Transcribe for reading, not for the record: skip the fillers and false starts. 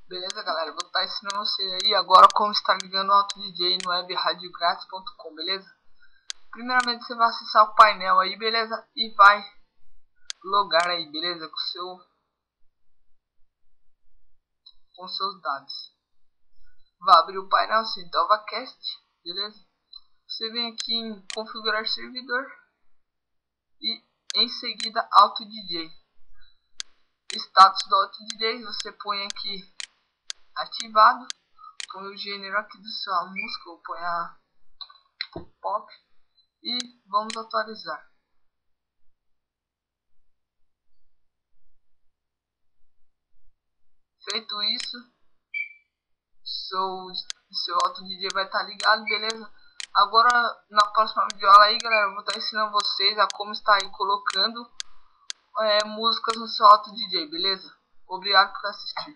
Beleza, galera? Vou estar ensinando você aí agora como estar ligando o Auto DJ no webradiogratis.com, beleza? Primeiramente você vai acessar o painel aí, beleza? E vai logar aí, beleza? Com seus dados. Vai abrir o painel assim, DovaCast, beleza? Você vem aqui em configurar servidor e em seguida Auto DJ. Status do Auto DJ você põe aqui ativado, põe o gênero aqui da sua música, ou põe a pop e vamos atualizar. Feito isso, seu Auto DJ vai estar ligado, beleza? Agora na próxima videoaula aí, galera, eu vou estar ensinando vocês a como estar aí colocando músicas no seu Auto DJ, beleza? Obrigado por assistir.